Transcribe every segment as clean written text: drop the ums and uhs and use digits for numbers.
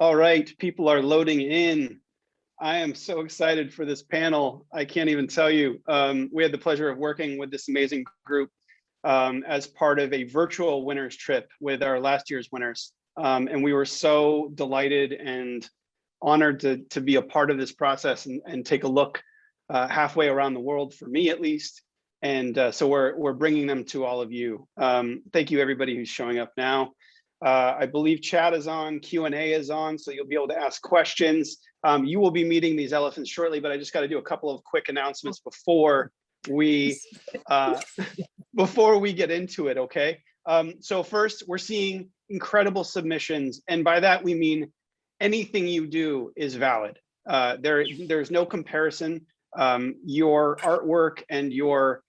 All right, people are loading in. I am so excited for this panel. I can't even tell you. We had the pleasure of working with this amazing group as part of a virtual winners trip with our last year's winners. And we were so delighted and honored to be a part of this process and take a look halfway around the world, for me at least. And so we're bringing them to all of you. Thank you everybody who's showing up now. I believe chat is on, Q&A is on, so you'll be able to ask questions. You will be meeting these elephants shortly, but I just got to do a couple of quick announcements before we get into it, okay? So first, we're seeing incredible submissions, and by that we mean anything you do is valid. There's no comparison. Your artwork and your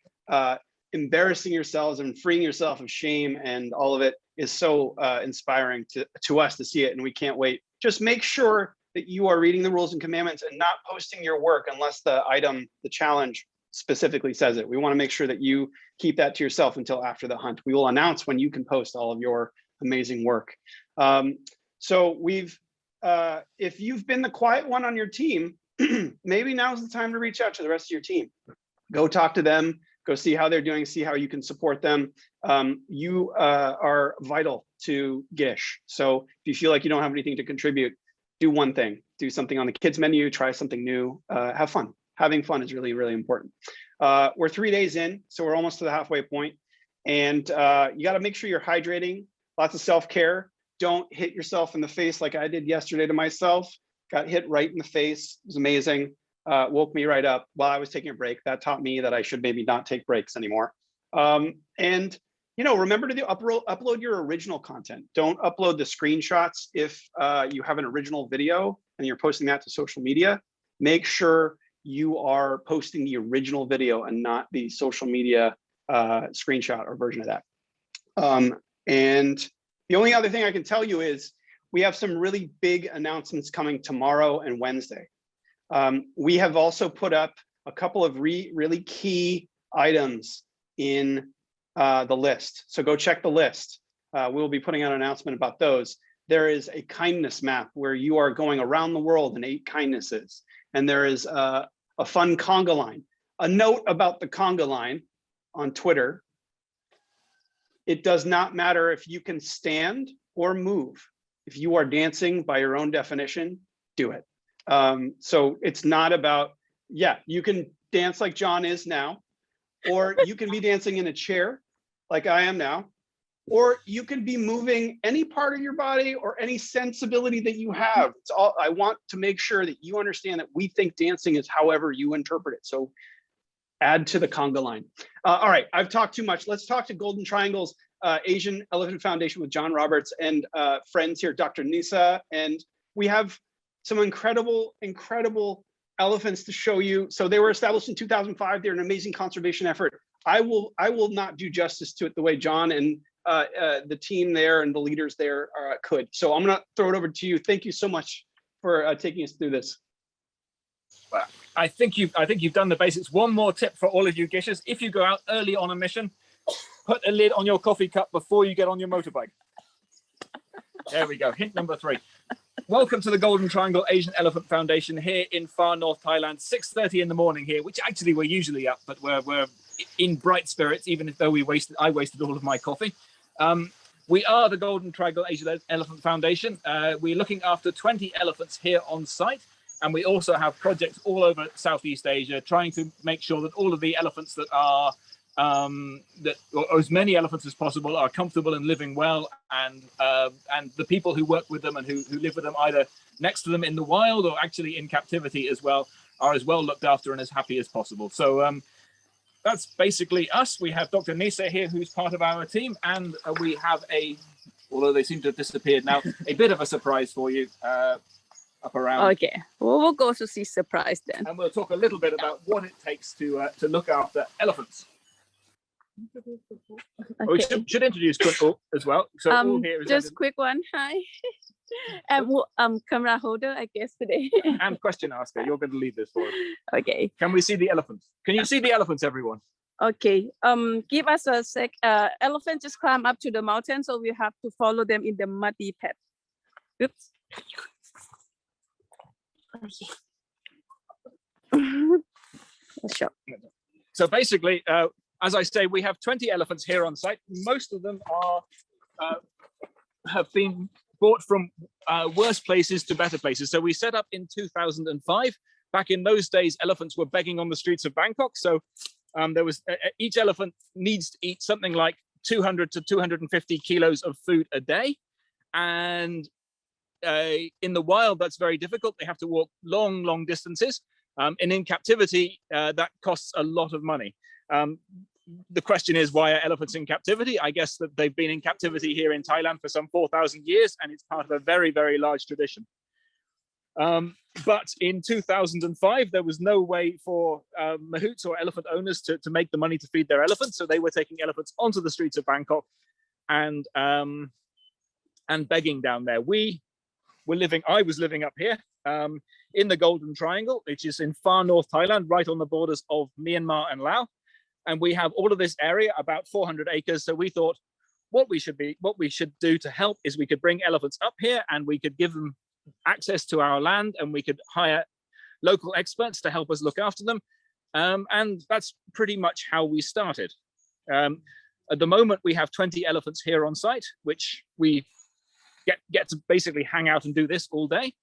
embarrassing yourselves and freeing yourself of shame and all of it is so inspiring to us to see it, and we can't wait. Just make sure that you are reading the rules and commandments and not posting your work unless the challenge specifically says it. We want to make sure that you keep that to yourself until after the hunt. We will announce when you can post all of your amazing work. So if you've been the quiet one on your team, maybe now's the time to reach out to the rest of your team. Go talk to them, go see how they're doing, see how you can support them. You are vital to GISH. So if you feel like you don't have anything to contribute, do one thing, do something on the kids menu, try something new, have fun. Having fun is really, really important. We're 3 days in, so we're almost to the halfway point. And you gotta make sure you're hydrating, lots of self-care. Don't hit yourself in the face like I did yesterday to myself. Got hit right in the face, it was amazing. Woke me right up while I was taking a break. That taught me that I should maybe not take breaks anymore. And remember to upload your original content. Don't upload the screenshots if you have an original video and you're posting that to social media. Make sure you are posting the original video and not the social media screenshot or version of that. And the only other thing I can tell you is we have some really big announcements coming tomorrow and Wednesday. We have also put up a couple of really key items in the list. So go check the list. We'll be putting out an announcement about those. There is a kindness map where you are going around the world in 8 kindnesses. And there is a fun conga line. A note about the conga line on Twitter. It does not matter if you can stand or move. If you are dancing by your own definition, do it. So it's not about, you can dance like John is now, or you can be dancing in a chair like I am now, or you can be moving any part of your body or any sensibility that you have. It's all, I want to make sure that you understand that we think dancing is however you interpret it. So add to the conga line. All right, I've talked too much. Let's talk to Golden Triangle's Asian Elephant Foundation with John Roberts and friends here, Dr. Nisa. And we have some incredible elephants to show you. So they were established in 2005. They're an amazing conservation effort. I will not do justice to it the way John and the team there and the leaders there could. So I'm gonna throw it over to you. Thank you so much for taking us through this. Well, I think you've done the basics. One more tip for all of you Gishers: if you go out early on a mission, put a lid on your coffee cup before you get on your motorbike. There we go. Hint number 3. Welcome to the Golden Triangle Asian Elephant Foundation here in far north Thailand. 6:30 in the morning here, which actually we're usually up, but we're in bright spirits, even though I wasted all of my coffee. We are the Golden Triangle Asian Elephant Foundation. We're looking after 20 elephants here on site, and we also have projects all over Southeast Asia, trying to make sure that all of the elephants that are or as many elephants as possible are comfortable and living well, and the people who work with them and who live with them either next to them in the wild or actually in captivity as well are as well looked after and as happy as possible. So that's basically us. We have Dr. Nisa here, who's part of our team, and we have although they seem to have disappeared now, a bit of a surprise for you up around. Okay, we'll go to see surprise then. And we'll talk a little bit about what it takes to look after elephants. Okay. We should introduce Kunal as well. So here is just quick one. Hi. I'm camera holder, I guess, today. And question asker. You're going to lead this for us. Okay. Can we see the elephants? Can you see the elephants, everyone? Okay. Give us a sec. Elephants just climb up to the mountain, so we have to follow them in the muddy path. Oops. Sure. So basically, as I say, we have 20 elephants here on site. Most of them are have been brought from worse places to better places. So we set up in 2005. Back in those days, elephants were begging on the streets of Bangkok. So there was each elephant needs to eat something like 200 to 250 kilos of food a day. And in the wild, that's very difficult. They have to walk long, long distances. And in captivity, that costs a lot of money. The question is, why are elephants in captivity? I guess that they've been in captivity here in Thailand for some 4,000 years, and it's part of a very, very large tradition. But in 2005, there was no way for mahouts or elephant owners to make the money to feed their elephants. So they were taking elephants onto the streets of Bangkok and begging down there. I was living up here in the Golden Triangle, which is in far north Thailand, right on the borders of Myanmar and Laos. And we have all of this area, about 400 acres. So we thought what we should do to help is we could bring elephants up here and we could give them access to our land, and we could hire local experts to help us look after them. And that's pretty much how we started. At the moment, we have 20 elephants here on site, which we get to basically hang out and do this all day.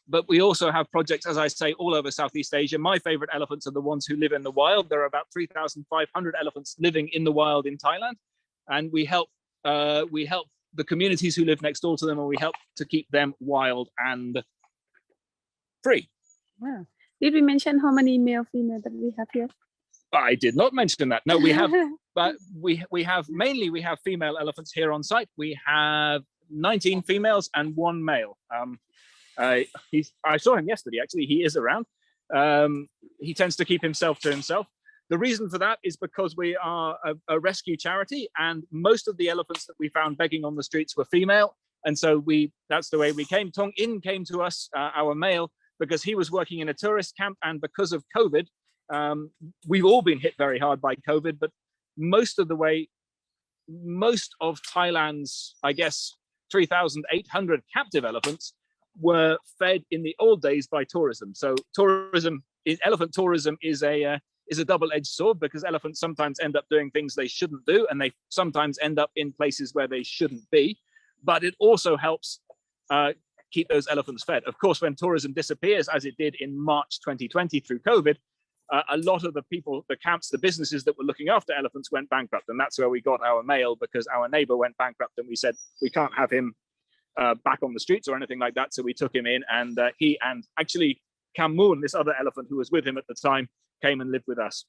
But we also have projects, as I say, all over Southeast Asia. My favorite elephants are the ones who live in the wild. There are about 3,500 elephants living in the wild in Thailand. And we help the communities who live next door to them, and we help to keep them wild and free. Wow. Did we mention how many male, female that we have here? I did not mention that. No, we have, but we have female elephants here on site. We have 19 females and 1 male. I saw him yesterday, actually. He is around. He tends to keep himself to himself. The reason for that is because we are a rescue charity, and most of the elephants that we found begging on the streets were female. And so that's the way we came. Tong In came to us, our male, because he was working in a tourist camp, and because of COVID, we've all been hit very hard by COVID, but most of Thailand's, I guess, 3,800 captive elephants were fed in the old days by tourism. So elephant tourism is a double-edged sword, because elephants sometimes end up doing things they shouldn't do, and they sometimes end up in places where they shouldn't be. But it also helps keep those elephants fed. Of course, when tourism disappears, as it did in March 2020 through COVID, a lot of the people, the camps, the businesses that were looking after elephants went bankrupt. And that's where we got our male, because our neighbor went bankrupt, and we said, we can't have him back on the streets or anything like that. So we took him in, and he and actually Kamoon, this other elephant who was with him at the time, came and lived with us.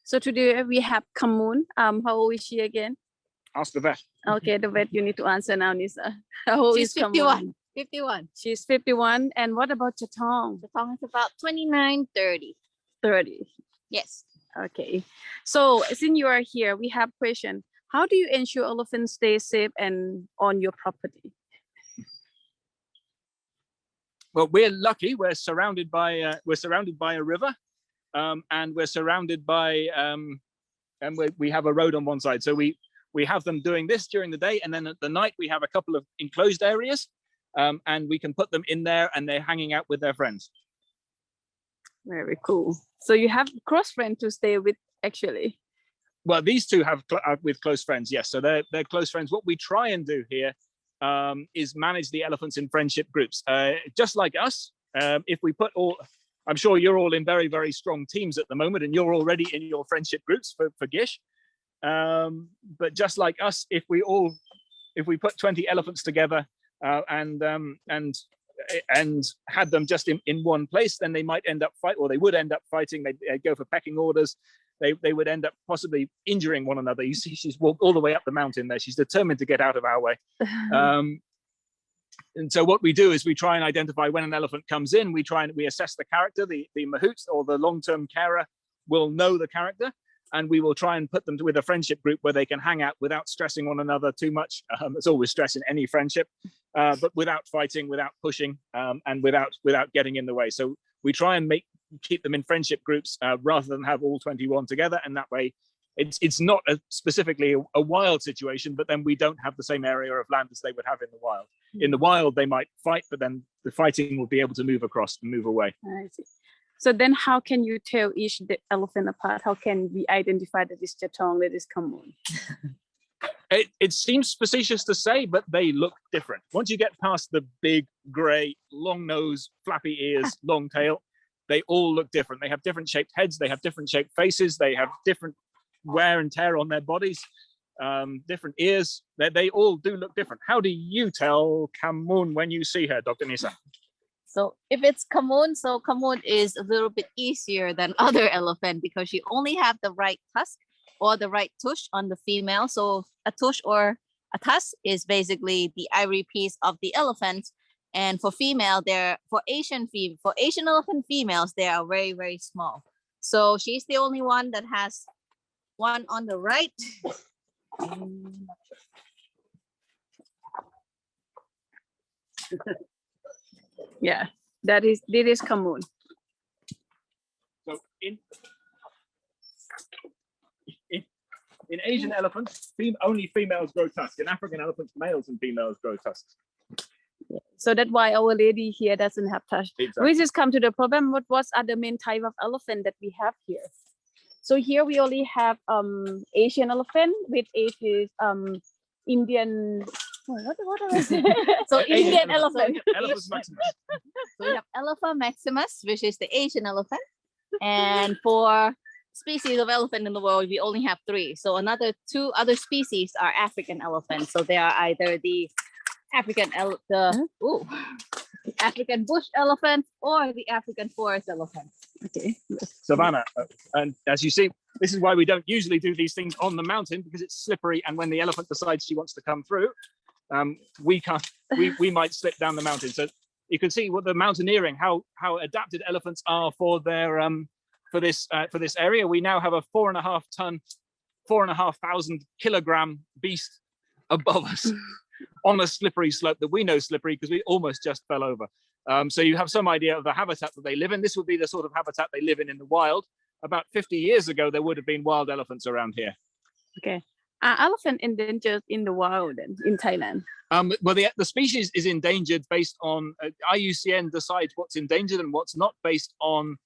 So today we have Kamoon. How old is she again? Ask the vet. Okay, the vet, you need to answer now, Nisa. How old She's is Kamoon? 51. 51. She's 51. And what about Chatong? The song is about 29, 30. 30. Yes. Okay. So since you are here, we have question. How do you ensure elephants stay safe and on your property? Well, we're lucky. We're surrounded by a river, and we're surrounded by and we have a road on one side. So we have them doing this during the day, and then at the night we have a couple of enclosed areas, and we can put them in there, and they're hanging out with their friends. Very cool. So you have close friends to stay with, actually. Well, these two have with close friends, yes. So they're close friends. What we try and do here is manage the elephants in friendship groups, just like us. If we put I'm sure you're all in very, very strong teams at the moment, and you're already in your friendship groups for GISH. But just like us, if we put 20 elephants together and had them just in one place, then they might end up they would end up fighting. They'd go for pecking orders. They would end up possibly injuring one another. You see, she's walked all the way up the mountain there. She's determined to get out of our way. And so what we do is we try and identify when an elephant comes in. We assess the character. The mahouts or the long-term carer will know the character, and we will try and put them with a friendship group where they can hang out without stressing one another too much. There's always stress in any friendship, but without fighting, without pushing, and without getting in the way. So we try and keep them in friendship groups rather than have all 21 together, and that way it's not specifically a wild situation, but then we don't have the same area of land as they would have in the wild. In the wild, they might fight, but then the fighting will be able to move across and move away. I see. So then how can you tell each elephant apart? How can we identify that it's Chatong, that is Camoon? It seems facetious to say, but they look different. Once you get past the big, gray, long nose, flappy ears, long tail, they all look different. They have different shaped heads. They have different shaped faces. They have different wear and tear on their bodies, different ears. They all do look different. How do you tell Camoon when you see her, Dr. Nisa? So if it's Camoon, so Camoon is a little bit easier than other elephant because you only have the right tusk or the right tush on the female. So a tush or a tusk is basically the ivory piece of the elephant. And for female, for Asian elephant females, they are very, very small. So she's the only one that has one on the right. Yeah, that is Camoon. So in Asian elephants, only females grow tusks. In African elephants, males and females grow tusks. So that's why our lady here doesn't have tush. Exactly. We just come to the problem. What are the main type of elephant that we have here? So here we only have Asian elephant, which is Indian. What are I saying? So Indian elephant. Elephant Maximus. So we have Elephant Maximus, which is the Asian elephant. And for species of elephant in the world, we only have 3. So two other species are African elephants. So they are either the African African bush elephant or the African forest elephant. Okay. Savannah. And as you see, this is why we don't usually do these things on the mountain, because it's slippery. And when the elephant decides she wants to come through, we might slip down the mountain. So you can see what the mountaineering, how adapted elephants are for their for this area. We now have a 4.5 ton, 4,500 kilogram beast above us on a slippery slope that we know slippery because we almost just fell over. So you have some idea of the habitat that they live in. This would be the sort of habitat they live in the wild. About 50 years ago, there would have been wild elephants around here. Okay. Are elephant endangered in the wild and in Thailand? Well, the species is endangered based on IUCN decides what's endangered and what's not based on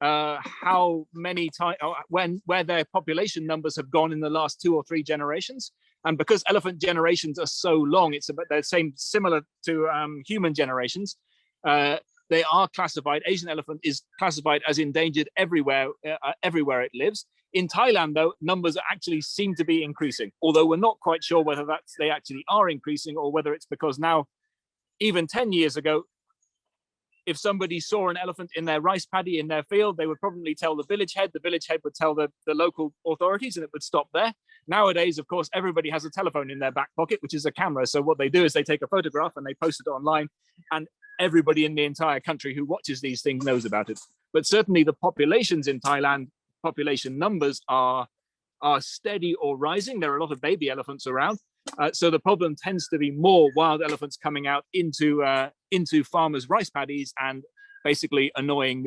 how many times where their population numbers have gone in the last 2 or 3 generations. And because elephant generations are so long, it's about the same, similar to human generations. They are classified. Asian elephant is classified as endangered everywhere it lives. In Thailand, though, numbers actually seem to be increasing, although we're not quite sure whether they actually are increasing or whether it's because now, even 10 years ago, if somebody saw an elephant in their rice paddy in their field, they would probably tell the village head would tell the local authorities, and it would stop there. Nowadays, of course, everybody has a telephone in their back pocket, which is a camera. So what they do is they take a photograph and they post it online, and everybody in the entire country who watches these things knows about it. But certainly the populations in Thailand, population numbers are steady or rising. There are a lot of baby elephants around. So the problem tends to be more wild elephants coming out into farmers' rice paddies and basically annoying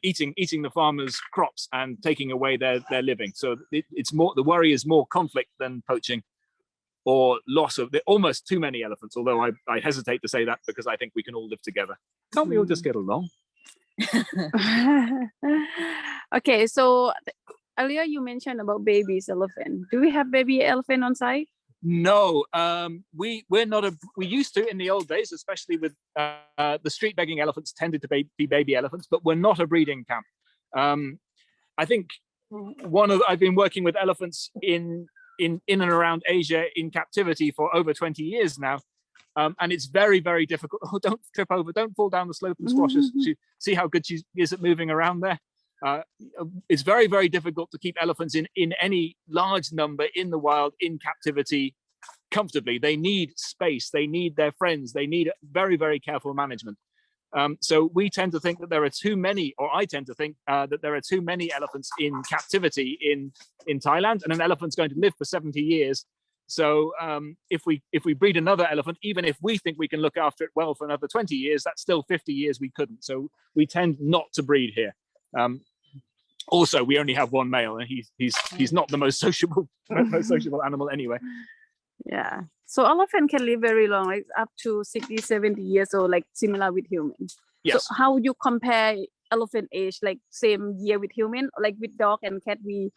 eating the farmers' crops and taking away their living. So it's more, the worry is more conflict than poaching or loss of almost too many elephants. Although I hesitate to say that because I think we can all live together. Can't we all just get along? Okay, so earlier you mentioned about babies elephant. Do we have baby elephant on site? No, we're not we used to in the old days, especially with the street begging elephants tended to be baby elephants, but we're not a breeding camp. I think I've been working with elephants in and around Asia in captivity for over 20 years now. And it's very, very difficult. Oh, don't trip over, don't fall down the slope and squash us. See how good she is at moving around there. It's very, very difficult to keep elephants in any large number in the wild, in captivity, comfortably. They need space, they need their friends, they need very, very careful management. So we tend to think that there are too many, or I tend to think that there are too many elephants in captivity in Thailand, and an elephant's going to live for 70 years. So if we breed another elephant, even if we think we can look after it well for another 20 years, that's still 50 years we couldn't. So we tend not to breed here. Also, we only have one male, and he's not the most sociable animal anyway. Yeah. So elephant can live very long, like up to 60, 70 years old, like similar with humans. Yes. So how would you compare elephant age, like same year with human, like with dog and cat, we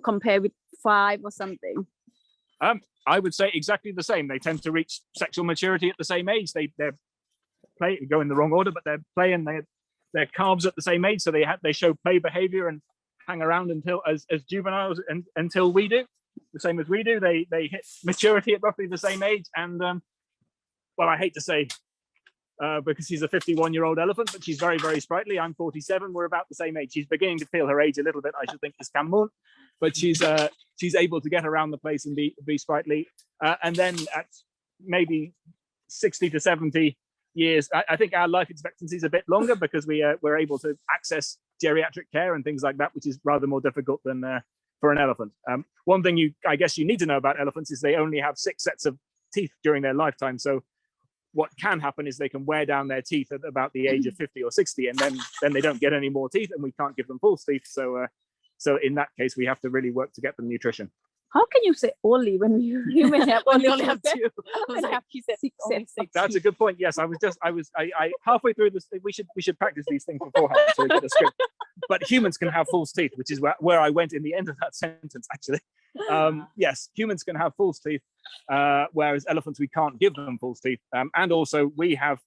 compare with 5 or something? I would say exactly the same. They tend to reach sexual maturity at the same age. They're go in the wrong order, but they're playing their calves at the same age, so they show play behavior and hang around until as juveniles and until we do. The same as we do. They hit maturity at roughly the same age. And well, I hate to say, because she's a 51-year-old elephant, but she's very, very sprightly. I'm 47. We're about the same age. She's beginning to feel her age a little bit, I should think, is Cameroon, but she's able to get around the place and be sprightly. And then at maybe 60 to 70 years, I think our life expectancy is a bit longer because we're able to access geriatric care and things like that, which is rather more difficult than for an elephant. One thing I guess you need to know about elephants is they only have 6 sets of teeth during their lifetime. So what can happen is they can wear down their teeth at about the age of 50 or 60, and then they don't get any more teeth, and we can't give them false teeth. So in that case, we have to really work to get them nutrition. How can you say only when you human have only have 2? He said 6 sets. That's a good point. Yes, I halfway through this. We should practice these things beforehand so we get a script. But humans can have false teeth, which is where I went in the end of that sentence, actually. Yes, humans can have false teeth, whereas elephants, we can't give them false teeth. And also we have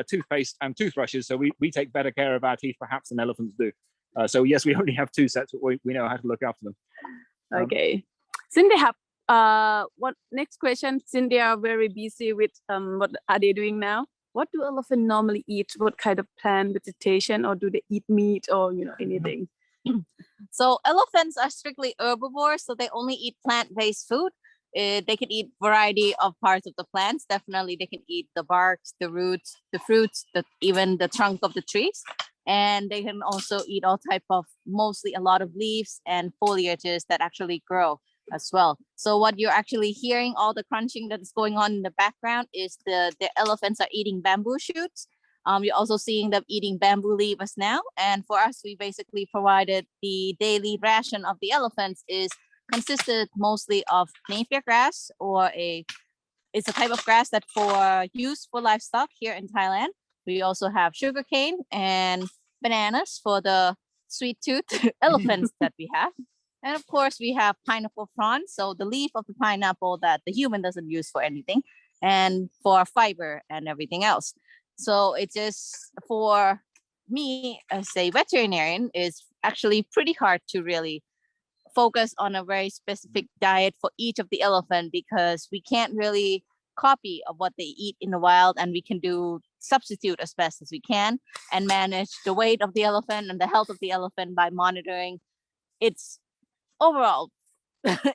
toothpaste and toothbrushes, so we take better care of our teeth perhaps than elephants do. So yes, we only have 2 sets, but we know how to look after them. Okay. Since they have what next question, since they are very busy with what are they doing now? What do elephants normally eat? What kind of plant, vegetation, or do they eat meat or anything? So elephants are strictly herbivores, so they only eat plant-based food. They can eat variety of parts of the plants. Definitely, they can eat the barks, the roots, the fruits, even the trunk of the trees. And they can also eat all type of, mostly a lot of leaves and foliages that actually grow as well. So what you're actually hearing, all the crunching that's going on in the background, is the elephants are eating bamboo shoots. You're also seeing them eating bamboo leaves now. And for us, we basically provided the daily ration of the elephants consisted mostly of napier grass, it's a type of grass that for use for livestock here in Thailand. We also have sugarcane and bananas for the sweet tooth elephants that we have. And of course, we have pineapple fronds, so the leaf of the pineapple that the human doesn't use for anything, and for fiber and everything else. So it's just, for me as a veterinarian, is actually pretty hard to really focus on a very specific diet for each of the elephant, because we can't really copy of what they eat in the wild, and we can substitute as best as we can and manage the weight of the elephant and the health of the elephant by monitoring its overall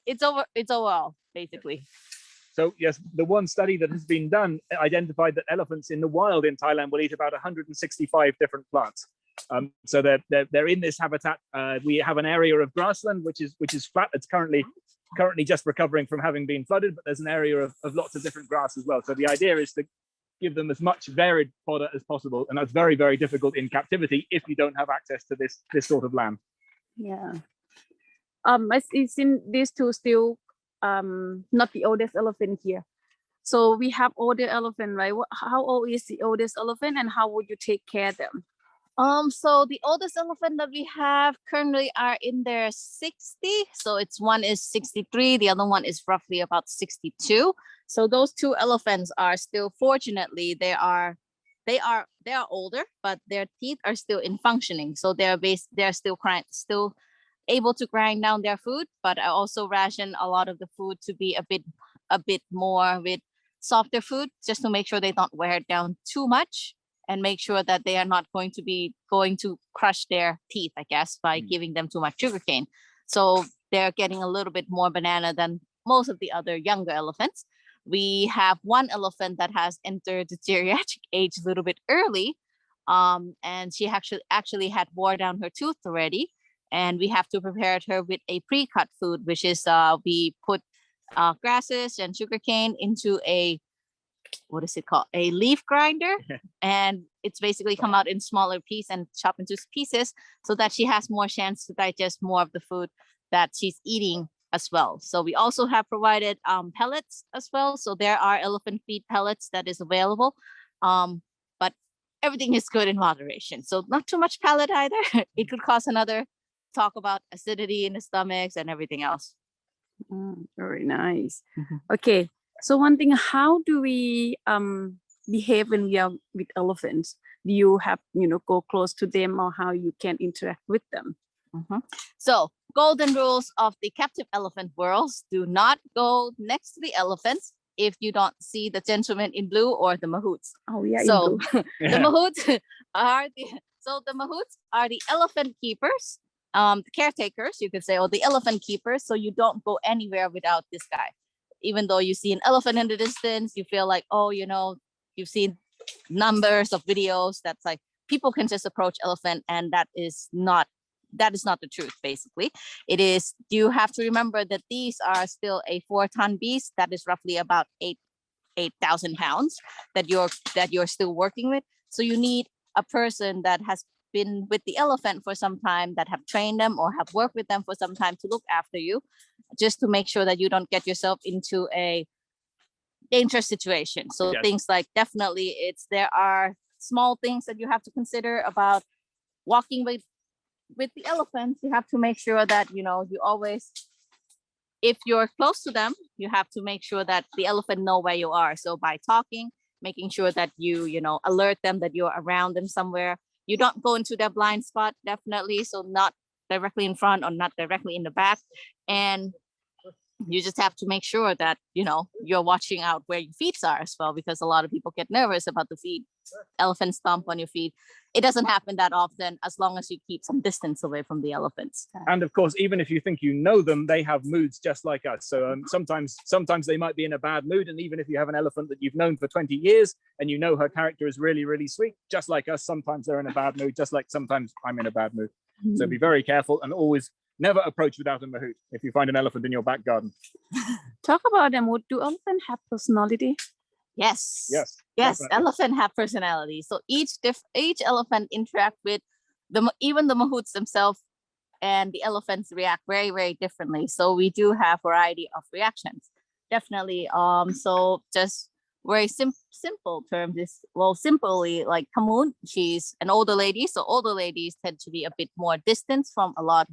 it's overall basically. So yes, the one study that has been done identified that elephants in the wild in Thailand will eat about 165 different plants. So they're in this habitat. We have an area of grassland which is flat. It's currently just recovering from having been flooded, but there's an area of lots of different grass as well. So the idea is to give them as much varied fodder as possible, and that's very, very difficult in captivity if you don't have access to this sort of land. Yeah. I seen these two still not the oldest elephant here. So we have older elephant, right? How old is the oldest elephant, and how would you take care of them? So the oldest elephant that we have currently are in their 60. So one is 63, the other one is roughly about 62. So those 2 elephants are still, fortunately, they are older, but their teeth are still in functioning. So they're still able to grind down their food, but I also ration a lot of the food to be a bit more with softer food, just to make sure they don't wear it down too much, and make sure that they are not going to crush their teeth, I guess, by giving them too much sugarcane. So they're getting a little bit more banana than most of the other younger elephants. We have one elephant that has entered the geriatric age a little bit early, and she actually had wore down her tooth already. And we have to prepare her with a pre-cut food, which is we put grasses and sugarcane into a what is it called? A leaf grinder. And it's basically come out in smaller pieces and chop into pieces so that she has more chance to digest more of the food that she's eating as well. So we also have provided pellets as well. So there are elephant feed pellets that is available. But everything is good in moderation. So not too much pellet either. It could cause another talk about acidity in the stomachs and everything else. Very nice. Okay, so one thing, how do we behave when we are with elephants? Do you have, go close to them, or how you can interact with them? So golden rules of the captive elephant worlds: do not go next to the elephants if you don't see the gentleman in blue or the mahouts. Oh yeah, So in blue. the mahouts are the elephant keepers, the caretakers, you could say, or the elephant keepers. So you don't go anywhere without this guy. Even though you see an elephant in the distance, you feel like, oh, you've seen numbers of videos that's like people can just approach elephant, and that is not the truth. Basically, it is, you have to remember that these are still a 4-ton beast that is roughly about 8,000 pounds that you're still working with. So you need a person that has been with the elephant for some time, that have trained them or have worked with them for some time to look after you, just to make sure that you don't get yourself into a dangerous situation. So things like, definitely there are small things that you have to consider about walking with the elephants. You have to make sure that you always, if you're close to them, you have to make sure that the elephant know where you are. So by talking, making sure that you alert them that you're around them somewhere. You don't go into their blind spot, definitely. So not directly in front or not directly in the back. And you just have to make sure that you're watching out where your feet are as well, because a lot of people get nervous about the feet. Elephant stomp on your feet. It doesn't happen that often, as long as you keep some distance away from the elephants. And of course, even if you think you know them, they have moods just like us. So sometimes they might be in a bad mood, and even if you have an elephant that you've known for 20 years and her character is really, really sweet, just like us, sometimes they're in a bad mood, just like sometimes I'm in a bad mood. So be very careful, and always never approach without a mahout if you find an elephant in your back garden. Talk about them. Do elephants have personality? Yes. Definitely. Elephant have personality. So each elephant interact with even the mahouts themselves, and the elephants react very, very differently. So we do have variety of reactions. Definitely. So just very simple terms is, simply, like Kamoon, she's an older lady. So older ladies tend to be a bit more distant from a lot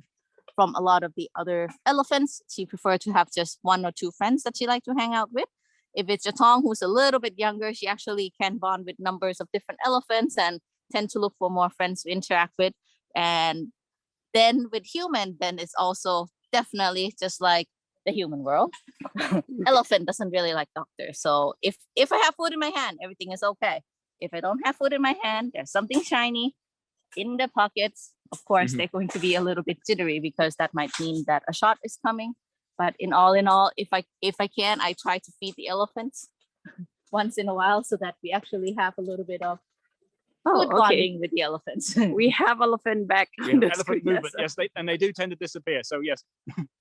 of the other elephants. She prefer to have just 1 or 2 friends that she like to hang out with. If it's Jatong, who's a little bit younger, she actually can bond with numbers of different elephants and tend to look for more friends to interact with. And then with human, then it's also definitely just like the human world. Elephant doesn't really like doctors. So if I have food in my hand, everything is okay. If I don't have food in my hand, there's something shiny in the pockets. Of course, they're going to be a little bit jittery, because that might mean that a shot is coming. But in all, if I can, I try to feed the elephants once in a while, so that we actually have a little bit of good bonding with the elephants. We have elephant back. Elephant movement, yes, they do tend to disappear. So yes.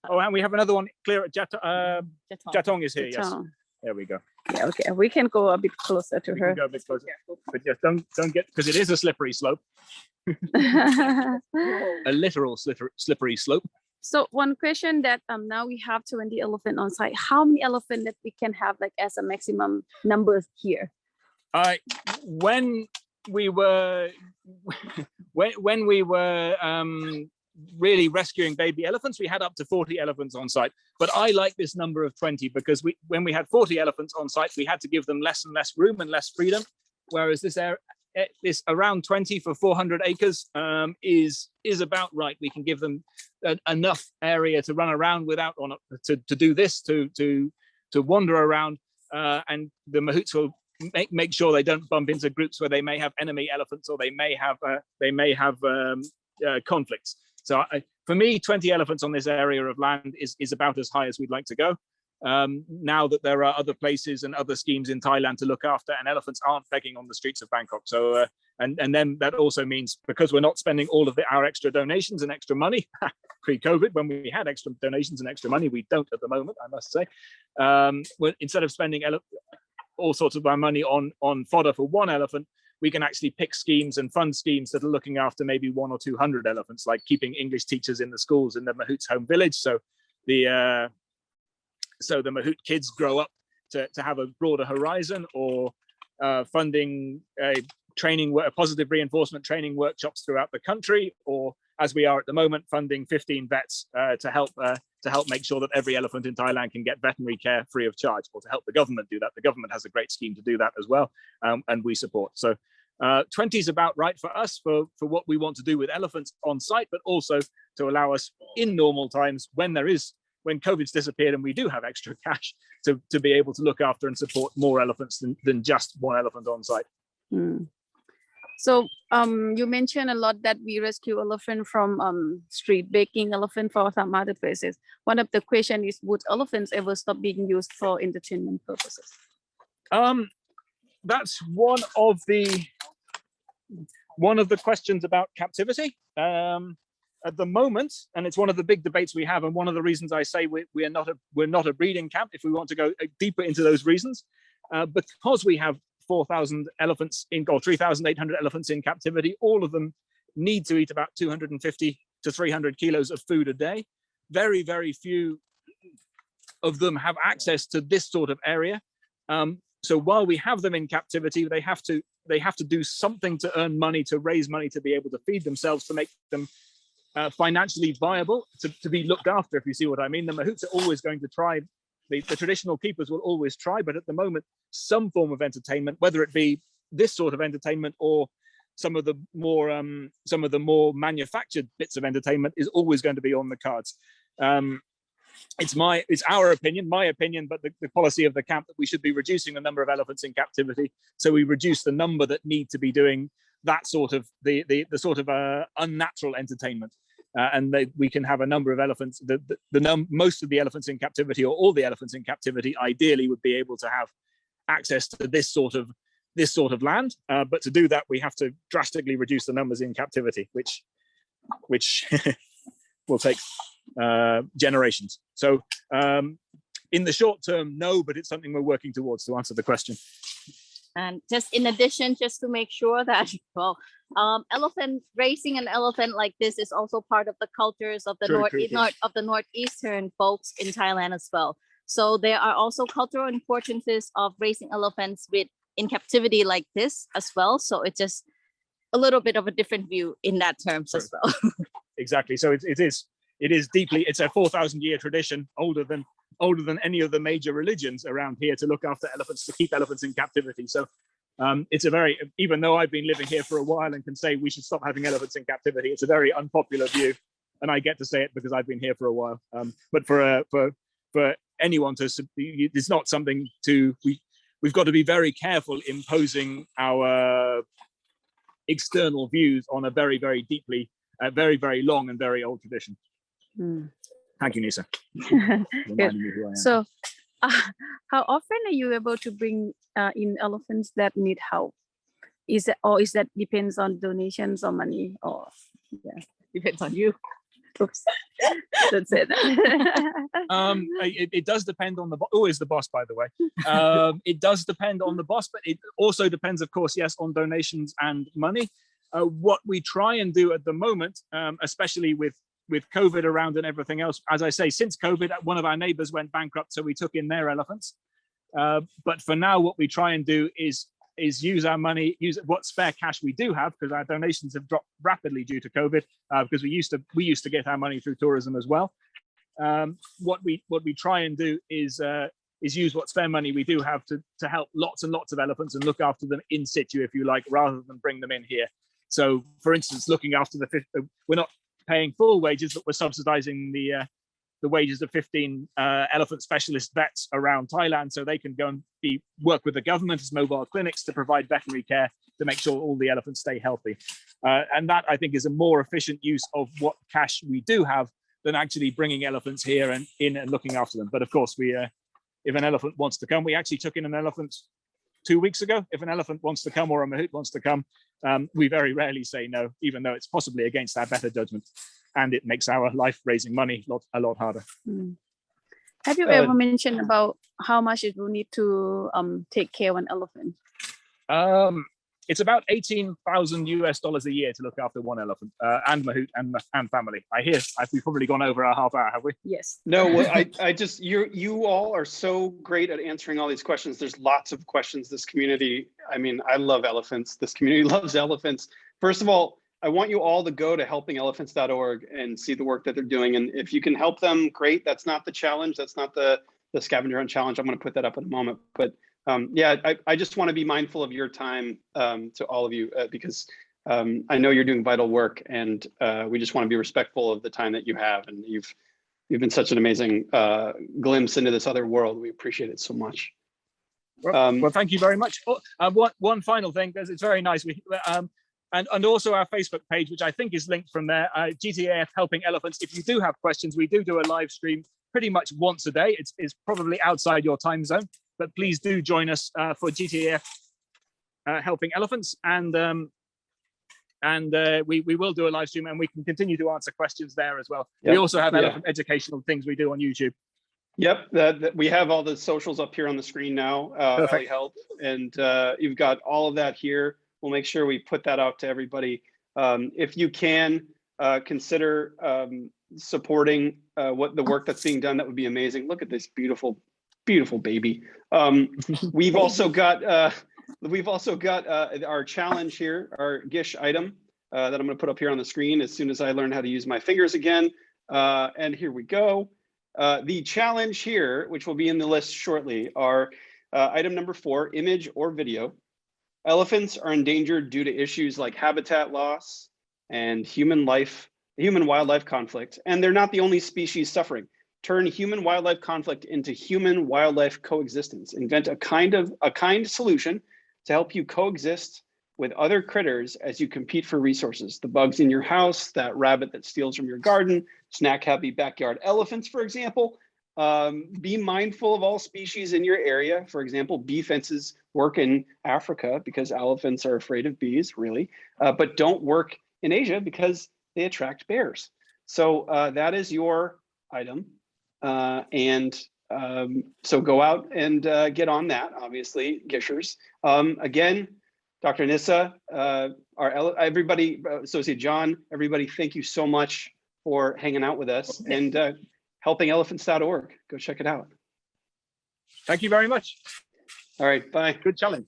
Oh, and we have another one clear at Jatong is here. Yes, there we go. Yeah, okay, we can go a bit closer to her. Go a bit closer, but just don't get, because it is a slippery slope. A literal slippery slope. So one question that now we have 20 elephant on site. How many elephant that we can have, like, as a maximum numbers here? When we were really rescuing baby elephants, we had up to 40 elephants on site. But I like this number of 20, because when we had 40 elephants on site, we had to give them less and less room and less freedom. Whereas this around 20 for 400 acres is about right. We can give them enough area to run around without to do this, to wander around, and the mahouts will make sure they don't bump into groups where they may have enemy elephants, or they may have conflicts. So for me, 20 elephants on this area of land is about as high as we'd like to go. Now that there are other places and other schemes in Thailand to look after, and elephants aren't begging on the streets of Bangkok. So and then that also means, because we're not spending all of our extra donations and extra money pre-COVID, when we had extra donations and extra money, we don't at the moment, I must say. Instead of spending all sorts of our money on fodder for one elephant, we can actually pick schemes and fund schemes that are looking after maybe 100 or 200 elephants, like keeping English teachers in the schools in the Mahout's home village. So the Mahout kids grow up to have a broader horizon, or funding positive reinforcement training workshops throughout the country, or as we are at the moment, funding 15 vets to help make sure that every elephant in Thailand can get veterinary care free of charge, or to help the government do that. The government has a great scheme to do that as well, and we support. So 20 is about right for us for what we want to do with elephants on site, but also to allow us in normal times, when COVID's disappeared and we do have extra cash, to be able to look after and support more elephants than just one elephant on site. So you mentioned a lot that we rescue elephant from street begging elephant for some other places. One of the question is, would elephants ever stop being used for entertainment purposes? That's one of the questions about captivity. At the moment, and it's one of the big debates we have, and one of the reasons I say we're not a breeding camp, if we want to go deeper into those reasons, because we have 4,000 elephants or 3,800 elephants in captivity. All of them need to eat about 250 to 300 kilos of food a day. Very, very few of them have access to this sort of area. So while we have them in captivity, they have to do something to earn money, to raise money, to be able to feed themselves, to make them financially viable, to be looked after, if you see what I mean. The Mahouts are always going to try. The traditional keepers will always try, but at the moment, some form of entertainment, whether it be this sort of entertainment or some of the more manufactured bits of entertainment, is always going to be on the cards. It's our opinion, but the policy of the camp that we should be reducing the number of elephants in captivity, so we reduce the number that need to be doing that sort of the sort of unnatural entertainment. And we can have a number of elephants. Most of the elephants in captivity, or all the elephants in captivity, ideally would be able to have access to this sort of land. But to do that, we have to drastically reduce the numbers in captivity, which will take generations. So in the short term, no, but it's something we're working towards, to answer the question. And just in addition, just to make sure that, raising an elephant like this is also part of the cultures of the northeastern folks in Thailand as well. So there are also cultural importances of raising elephants in captivity like this as well. So it's just a little bit of a different view in that terms as well. Exactly. So it is deeply. It's a 4,000-year tradition, older than any of the major religions around here, to look after elephants, to keep elephants in captivity. So it's even though I've been living here for a while and can say we should stop having elephants in captivity, it's a very unpopular view, and I get to say it because I've been here for a while. But for anyone it's not something we've got to be very careful imposing our external views on a very, very deeply, very, very long and very old tradition. Thank you, Nisa. So how often are you able to bring in elephants that need help? Is that depends on donations or money, or Depends on you. Oops. Don't say that. It does depend on the boss. Who is the boss, by the way? It does depend on the boss, but it also depends, of course, yes, on donations and money. What we try and do at the moment, especially with COVID around and everything else, as I say, since COVID, one of our neighbors went bankrupt, so we took in their elephants. But for now, what we try and do is use our money, use what spare cash we do have, because our donations have dropped rapidly due to COVID, because we used to get our money through tourism as well. What we try and do is use what spare money we do have to help lots and lots of elephants and look after them in situ, if you like, rather than bring them in here. So, for instance, looking after we're not paying full wages, but we're subsidizing the wages of 15 elephant specialist vets around Thailand, so they can go and work with the government as mobile clinics to provide veterinary care to make sure all the elephants stay healthy. And that, I think, is a more efficient use of what cash we do have than actually bringing elephants here and in and looking after them. But of course, if an elephant wants to come, we actually took in an elephant 2 weeks ago. If an elephant wants to come, or a mahout wants to come, we very rarely say no, even though it's possibly against our better judgment, and it makes our life raising money a lot harder. Have you ever mentioned about how much it will need to take care of an elephant? It's about $18,000 a year to look after one elephant and Mahout and family. We've probably gone over our half hour, have we? Yes. No, well, I just, you all are so great at answering all these questions. There's lots of questions. This community, I mean, I love elephants. This community loves elephants. First of all, I want you all to go to helpingelephants.org and see the work that they're doing. And if you can help them, great. That's not the challenge. That's not the scavenger hunt challenge. I'm going to put that up in a moment. But yeah, I just want to be mindful of your time to all of you because I know you're doing vital work, and we just want to be respectful of the time that you have. And you've been such an amazing glimpse into this other world. We appreciate it so much. Well, thank you very much. One final thing, because it's very nice. And also our Facebook page, which I think is linked from there, GTAF Helping Elephants. If you do have questions, we do a live stream pretty much once a day. It's probably outside your time zone, but please do join us for GTAF Helping Elephants. And we will do a live stream, and we can continue to answer questions there as well. Yep. We also have elephant educational things we do on YouTube. Yep, we have all the socials up here on the screen now, Ellie Health, and you've got all of that here. We'll make sure we put that out to everybody. If you can consider supporting the work that's being done, that would be amazing. Look at this beautiful, beautiful baby. We've also got our challenge here, our GISH item that I'm going to put up here on the screen as soon as I learn how to use my fingers again. And here we go. The challenge here, which will be in the list shortly, are item number 4, image or video. Elephants are endangered due to issues like habitat loss and human-wildlife conflict, and they're not the only species suffering. Turn human-wildlife conflict into human-wildlife coexistence. Invent a kind solution to help you coexist with other critters as you compete for resources. The bugs in your house, that rabbit that steals from your garden, snack-happy backyard elephants, for example. Be mindful of all species in your area. For example, bee fences work in Africa because elephants are afraid of bees, really, but don't work in Asia because they attract bears. So that is your item. So go out and get on that, obviously, Gishers. Again, Dr. Nissa, everybody, Associate John, everybody, thank you so much for hanging out with us. And helpingelephants.org. Go check it out. Thank you very much. All right, bye. Good challenge.